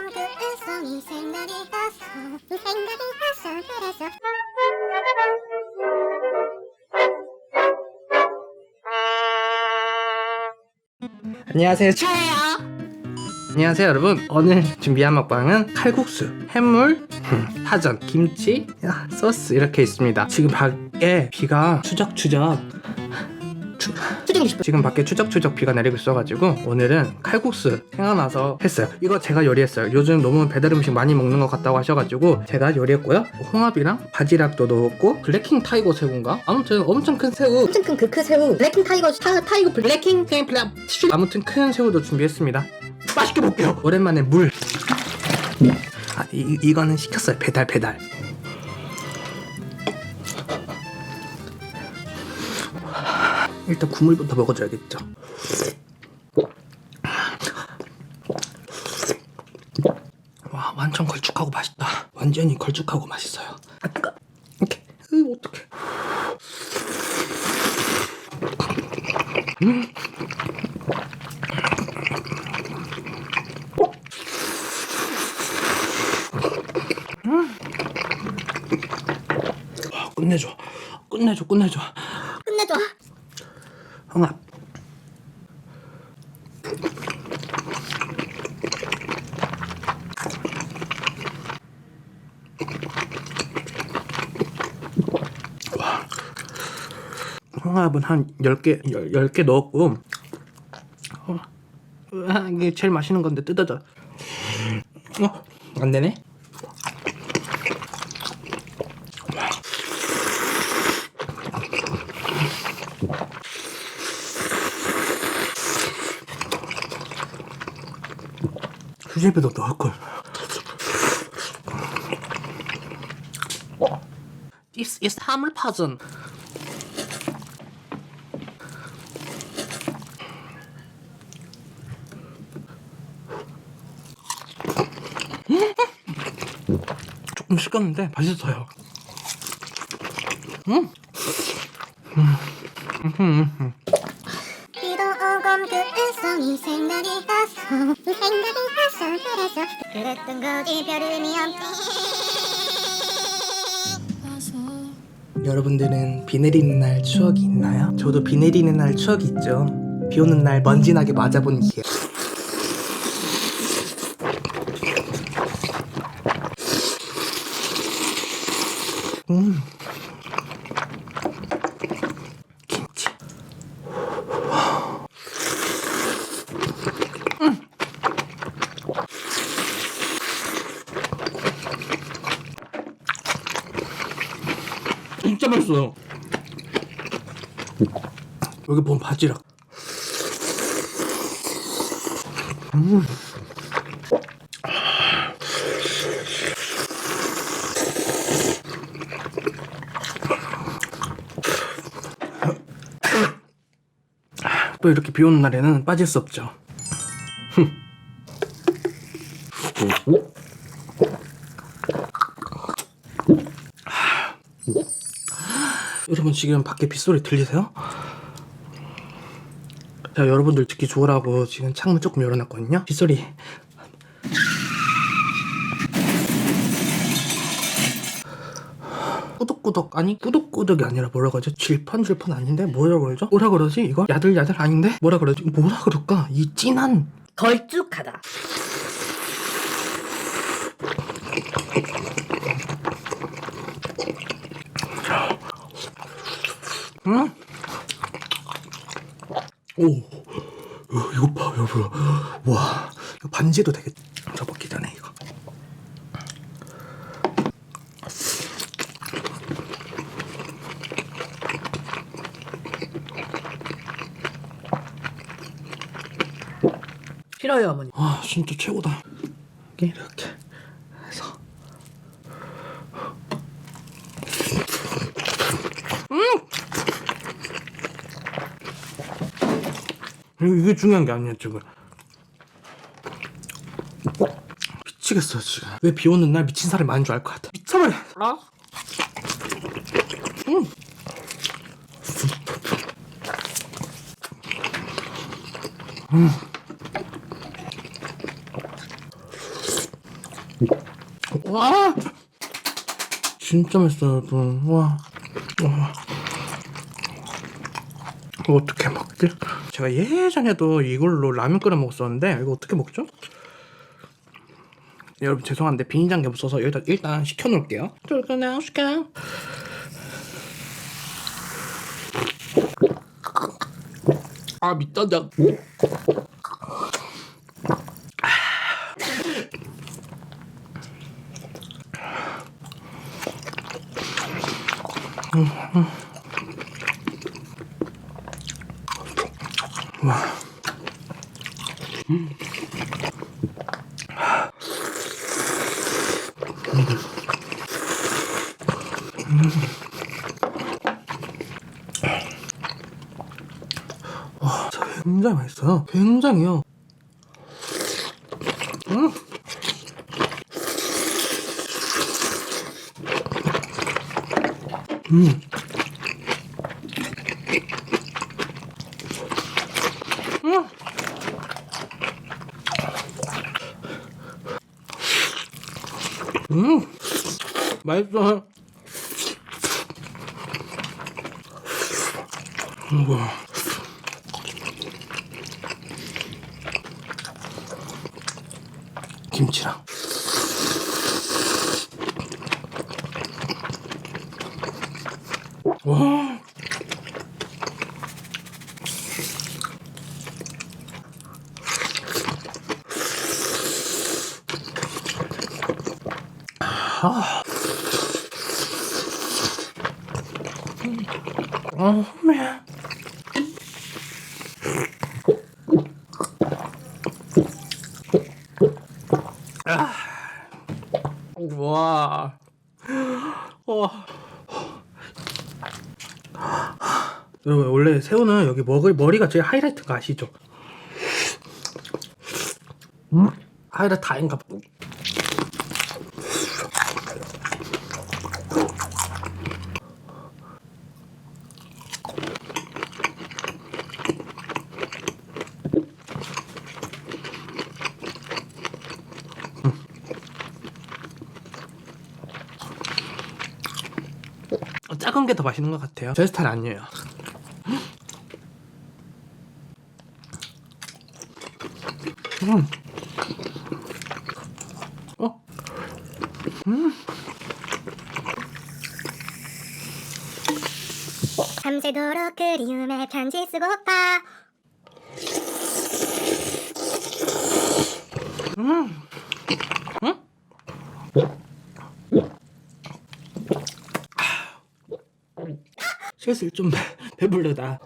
그 생각이 나서 그래서 안녕하세요. 저예요. 안녕하세요, 여러분. 오늘 준비한 먹방은 칼국수, 해물, 파전, 김치, 소스 이렇게 있습니다. 지금 밖에 비가 추적추적 지금 밖에 추적추적 비가 내리고 있어가지고 오늘은 칼국수 생각나서 했어요. 이거 제가 요리했어요. 요즘 너무 배달 음식 많이 먹는 것 같다고 하셔가지고 제가 요리했고요. 홍합이랑 바지락도 넣었고 블랙킹 타이거 새우인가? 아무튼 엄청 큰 새우, 엄청 큰 그 새우 블랙킹 타이거 블랙킹 아무튼 큰 새우도 준비했습니다. 맛있게 먹게요. 오랜만에 물. 이거는 시켰어요. 배달. 일단 국물부터 먹어줘야겠죠. 와, 완전 걸쭉하고 맛있다. 완전히 걸쭉하고 맛있어요. 아, 뜨거. 이렇게. 어떡해. 와, 끝내줘. 홍합. 와. 홍합은 한 10개 넣었고, 이게 제일 맛있는 건데 뜯어져. 안 되네. 수제비도 넣을걸. This is 해물파전. 조금 식었는데 맛있어요. 비도 오고 그 생각이 나서 그래서 그랬던 거지 별의미 없지. 여러분들은 비 내리는 날 추억이 있나요? 저도 비 내리는 날 추억이 있죠. 비 오는 날 먼지나게 맞아본 기억. 김치. 진짜 맛있어요. 여기 보면 바지락. 또 이렇게 비 오는 날에는 빠질 수 없죠. 여러분 지금 밖에 빗소리 들리세요? 자, 여러분들 듣기 좋으라고 지금 창문 조금 열어놨거든요. 빗소리. 꾸덕꾸덕이 아니라 뭐라 그러죠? 질펀질펀 아닌데? 뭐라 그러죠? 뭐라 그러지? 이거? 야들야들 아닌데? 뭐라 그러지? 뭐라 그럴까? 이 진한 걸쭉하다. 오, 이거 봐, 여러분. 와, 이거 반지도 되겠다. 저 먹기 전에 이거. 싫어요 어머니. 아, 진짜 최고다. 이렇게 해서. 이게 중요한 게 아니야 지금. 미치겠어 지금. 왜 비 오는 날 미친 사람이 많은 줄 알 것 같아. 미쳐버려. 와 진짜 맛있어요 여러분. 와. 이거 어떻게 먹지? 제가 예전에도 이걸로 라면 끓여 먹었었는데 이거 어떻게 먹죠? 여러분 죄송한데 비닐장갑 없어서 여기다 일단 식혀놓을게요. 아 미쳤다. 와. 와, 진짜 굉장히 맛있어요. 굉장히요. 음. 음. 맛있어. 우와. 김치랑. 와. 아. man. 아. 와. 와. 여러분 원래 새우는 여기 머리가 제일 하이라이트인 거 아시죠? 하이라이트 다인가 봐. 작은 게 더 맛있는 것 같아요. 제 스타일 아니에요. 어? 밤새도록 그리움의 편지 쓰고파. 슬슬 좀 배부르다.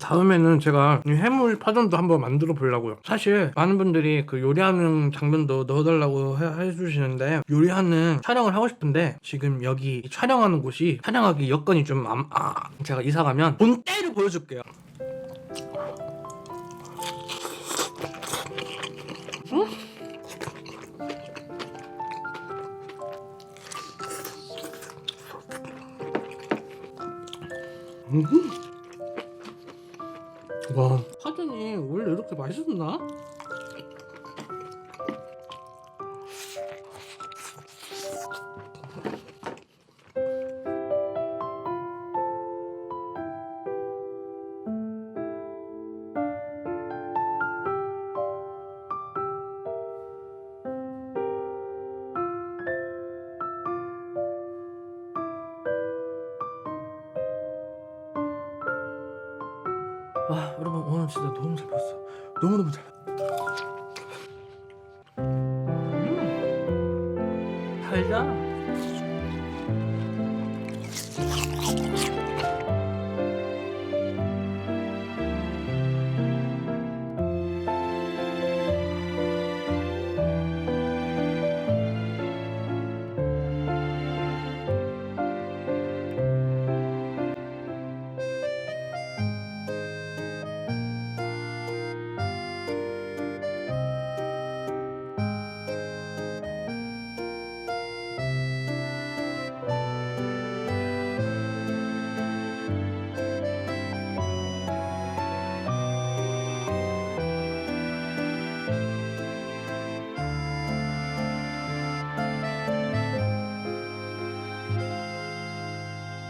다음에는 제가 이 해물 파전도 한번 만들어 보려고요. 사실 많은 분들이 그 요리하는 장면도 넣어달라고 해주시는데 요리하는 촬영을 하고 싶은데 지금 여기 촬영하는 곳이 촬영하기 여건이 좀 제가 이사 가면 본때를 보여줄게요. 와, 파전이 원래 이렇게 맛있었나? 와, 여러분 오늘 진짜 너무 잘 봤어. 너무너무 잘 봤어. 달다.